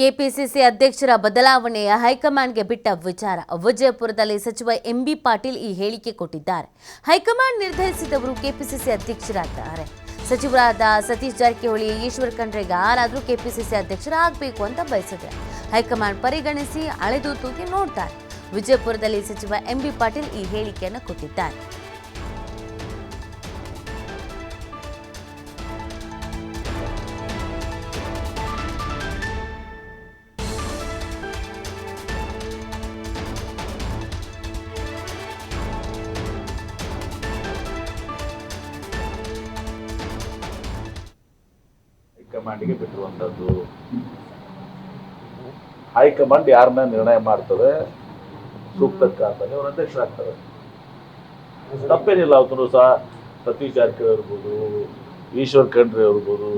KPCC ಅಧ್ಯಕ್ಷರ ಬದಲಾವಣೆಯ ಹೈಕಮಾಂಡ್ಗೆ ಬಿಟ್ಟ ವಿಚಾರ. ವಿಜಯಪುರದಲ್ಲಿ ಸಚಿವ ಎಂಬಿ ಪಾಟೀಲ್ ಈ ಹೇಳಿಕೆ ಕೊಟ್ಟಿದ್ದಾರೆ. ಹೈಕಮಾಂಡ್ ನಿರ್ಧರಿಸಿದವರು ಕೆಪಿಸಿಸಿ ಅಧ್ಯಕ್ಷರಾಗ್ತಾರೆ. ಸಚಿವರಾದ ಸತೀಶ್ ಜಾರಕಿಹೊಳಿ, ಈಶ್ವರ್ ಖಂಡ್ರೆಗೆ ಯಾರಾದರೂ ಕೆಪಿಸಿಸಿ ಅಧ್ಯಕ್ಷರಾಗಬೇಕು ಅಂತ ಬಯಸಿದ್ರೆ ಹೈಕಮಾಂಡ್ ಪರಿಗಣಿಸಿ ಅಳೆದು ತೂಗಿ ನೋಡ್ತಾರೆ. ವಿಜಯಪುರದಲ್ಲಿ ಸಚಿವ ಎಂಬಿ ಪಾಟೀಲ್ ಈ ಹೇಳಿಕೆಯನ್ನು ಕೊಟ್ಟಿದ್ದಾರೆ. ಹೈಕಮಾಂಡ್ಗೆ ಬಿಟ್ಟಿರುವಂತದ್ದು. ಹೈಕಮಾಂಡ್ ಯಾರನ್ನ ನಿರ್ಣಯ ಮಾಡ್ತದೆ ಸೂಕ್ತಕ್ಕೆ ಅಂತ ಅವರು ಅಧ್ಯಕ್ಷರಾಗ್ತಾರೆ. ತಪ್ಪೇನಿಲ್ಲ. ಅವತ್ತು ಸಹ ಸತೀಶ್ ಜಾರಕಿಹೊಳಿ ಇರ್ಬೋದು, ಈಶ್ವರ್ ಖಂಡ್ರೆ ಇರ್ಬೋದು,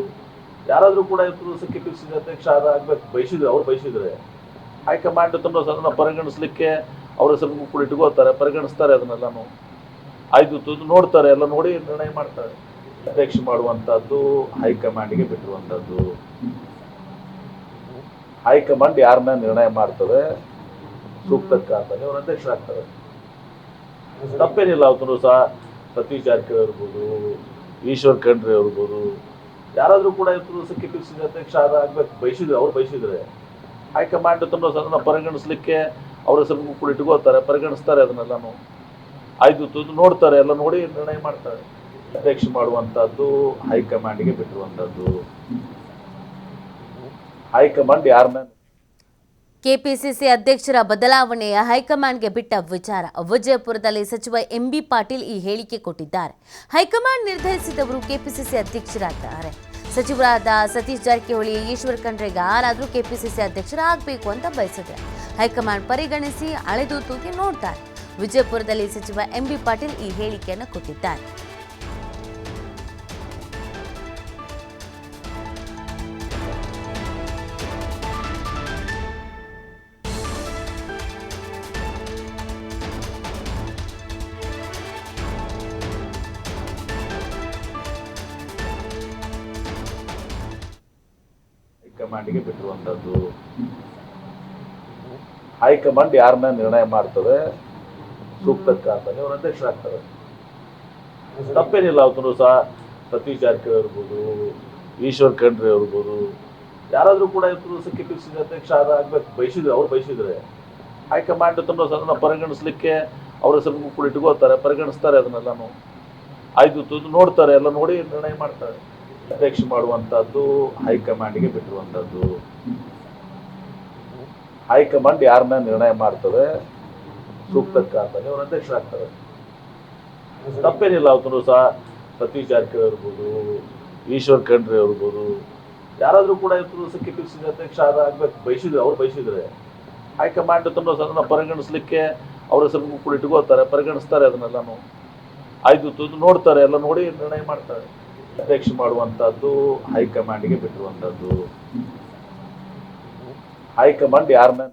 ಯಾರಾದರೂ ಕೂಡ ಇವತ್ತು ಕೆಪಿಸಿಸಿ ಅಧ್ಯಕ್ಷ ಆಗ್ಬೇಕು ಬಯಸಿದ್ರೆ ಅವ್ರು ಬಯಸಿದ್ರೆ ಹೈಕಮಾಂಡ್ ಅದನ್ನ ಪರಿಗಣಿಸ್ಲಿಕ್ಕೆ ಅವ್ರ ಹೆಸರು ಕೂಡ ಇಟ್ಕೋತಾರೆ, ಪರಿಗಣಿಸ್ತಾರೆ. ಅದನ್ನೆಲ್ಲಾನು ಆಯ್ತು ನೋಡ್ತಾರೆ, ಎಲ್ಲ ನೋಡಿ ನಿರ್ಣಯ ಮಾಡ್ತಾರೆ. ಅಧ್ಯಕ್ಷ ಮಾಡುವಂತದ್ದು ಹೈಕಮಾಂಡ್ಗೆ ಬಿಟ್ಟಿರುವಂತದ್ದು. ಹೈಕಮಾಂಡ್ ಯಾರನ್ನ ನಿರ್ಣಯ ಮಾಡ್ತದೆ ಸೂಕ್ತಕ್ಕೆ ಅಂತ ಅವರು ಅಧ್ಯಕ್ಷರಾಗ್ತಾರೆ. ತಪ್ಪೇನಿಲ್ಲ. ಅವತ್ತು ಸಹ ಸತೀಶ್ ಜಾರಕಿಹೊಳಿ ಇರ್ಬೋದು, ಈಶ್ವರ್ ಖಂಡ್ರೆ ಇರ್ಬೋದು, ಯಾರಾದರೂ ಕೂಡ ಇವತ್ತು ಕೆಪಿಸಿಸಿ ಅಧ್ಯಕ್ಷ ಆಗ್ಬೇಕು ಬಯಸಿದ್ರೆ ಅವ್ರು ಬಯಸಿದ್ರೆ ಹೈಕಮಾಂಡ್ ಅದನ್ನ ಪರಿಗಣಿಸ್ಲಿಕ್ಕೆ ಅವ್ರ ಹೆಸರು ಕೂಡ ಇಟ್ಕೋತಾರೆ, ಪರಿಗಣಿಸ್ತಾರೆ. ಅದನ್ನೆಲ್ಲಾನು ಆಯ್ತು ನೋಡ್ತಾರೆ, ಎಲ್ಲ ನೋಡಿ ನಿರ್ಣಯ ಮಾಡ್ತಾರೆ. ಅಧ್ಯಕ್ಷ ಮಾಡುವಂತದ್ದು ಹೈಕಮಾಂಡ್ಗೆ ಬಿಟ್ಟಿರುವಂತದ್ದು. ಹೈಕಮಾಂಡ್ ಯಾರನ್ನ ಕೆಪಿಸಿಸಿ ಅಧ್ಯಕ್ಷರ ಬದಲಾವಣೆಯ ಹೈಕಮಾಂಡ್ಗೆ ಬಿಟ್ಟ ವಿಚಾರ. ವಿಜಯಪುರದಲ್ಲಿ ಸಚಿವ ಎಂಬಿ ಪಾಟೀಲ್ ಈ ಹೇಳಿಕೆ ಕೊಟ್ಟಿದ್ದಾರೆ. ಹೈಕಮಾಂಡ್ ನಿರ್ಧರಿಸಿದವರು ಕೆಪಿಸಿಸಿ ಅಧ್ಯಕ್ಷರಾಗ್ತಾರೆ. ಸಚಿವರಾದ ಸತೀಶ್ ಜಾರಕಿಹೊಳಿ, ಈಶ್ವರ್ ಖಂಡ್ರೆಗೆ ಯಾರಾದರೂ ಕೆಪಿಸಿಸಿ ಅಧ್ಯಕ್ಷರಾಗಬೇಕು ಅಂತ ಬಯಸಿದ್ರೆ ಹೈಕಮಾಂಡ್ ಪರಿಗಣಿಸಿ ಅಳೆದು ತೂಗಿ ನೋಡ್ತಾರೆ. ವಿಜಯಪುರದಲ್ಲಿ ಸಚಿವ ಎಂಬಿ ಪಾಟೀಲ್ ಈ ಹೇಳಿಕೆಯನ್ನು ಕೊಟ್ಟಿದ್ದಾರೆ. ಹೈಕಮಾಂಡ್ಗೆ ಬಿಟ್ಟಿರುವಂತದ್ದು. ಹೈಕಮಾಂಡ್ ಯಾರನ್ನ ನಿರ್ಣಯ ಮಾಡ್ತದೆ ಸೂಕ್ತಕ್ಕೆ ಅಂತ ಅವರು ಅಧ್ಯಕ್ಷರಾಗ್ತಾರೆ. ತಪ್ಪೇನಿಲ್ಲ. ಅವತ್ತು ಸಹ ಸತೀಶ್ ಜಾರಕಿಹೊಳಿ ಇರ್ಬೋದು, ಈಶ್ವರ್ ಖಂಡ್ರೆ ಇರ್ಬೋದು, ಯಾರಾದರೂ ಕೂಡ ಇವತ್ತು ಕೆಪಿಸಿಸಿ ಅಧ್ಯಕ್ಷ ಆಗ್ಬೇಕು ಬಯಸಿದ್ರೆ ಅವ್ರು ಬಯಸಿದ್ರೆ ಹೈಕಮಾಂಡ್ ಅದನ್ನ ಪರಿಗಣಿಸ್ಲಿಕ್ಕೆ ಅವ್ರ ಹೆಸರು ಕೂಡ ಇಟ್ಕೋತಾರೆ, ಪರಿಗಣಿಸ್ತಾರೆ. ಅದನ್ನೆಲ್ಲಾನು ಆಯ್ತು ನೋಡ್ತಾರೆ, ಎಲ್ಲ ನೋಡಿ ನಿರ್ಣಯ ಮಾಡ್ತಾರೆ. ಅಧ್ಯಕ್ಷ ಮಾಡುವಂತದ್ದು ಹೈಕಮಾಂಡ್ಗೆ ಬಿಟ್ಟಿರುವಂತದ್ದು. ಹೈಕಮಾಂಡ್ ಯಾರನ್ನ ನಿರ್ಣಯ ಮಾಡ್ತದೆ ಸೂಕ್ತಕ್ಕೆ ಅಂತ ಅವರು ಅಧ್ಯಕ್ಷರಾಗ್ತಾರೆ. ತಪ್ಪೇನಿಲ್ಲ. ಅವತ್ತು ಸಹ ಸತೀಶ್ ಜಾರಕಿಹೊಳಿ ಇರ್ಬೋದು, ಈಶ್ವರ್ ಖಂಡ್ರೆ ಇರ್ಬೋದು, ಯಾರಾದರೂ ಕೂಡ ಇವತ್ತು ಕೆಪಿಸಿಸಿ ಅಧ್ಯಕ್ಷ ಆಗ್ಬೇಕು ಬಯಸಿದ್ರೆ ಅವ್ರು ಬಯಸಿದ್ರೆ ಹೈಕಮಾಂಡ್ ಅದನ್ನ ಪರಿಗಣಿಸ್ಲಿಕ್ಕೆ ಅವ್ರ ಹೆಸರು ಕೂಡ ಇಟ್ಕೋತಾರೆ, ಪರಿಗಣಿಸ್ತಾರೆ. ಅದನ್ನೆಲ್ಲಾನು ಆಯ್ತು ನೋಡ್ತಾರೆ, ಎಲ್ಲ ನೋಡಿ ನಿರ್ಣಯ ಮಾಡ್ತಾರೆ. ಅಧ್ಯಕ್ಷ ಮಾಡುವಂತದ್ದು ಹೈಕಮಾಂಡ್ಗೆ ಬಿಟ್ಟಿರುವಂತದ್ದು. ಹೈಕಮಾಂಡ್ ಯಾರನ್ನ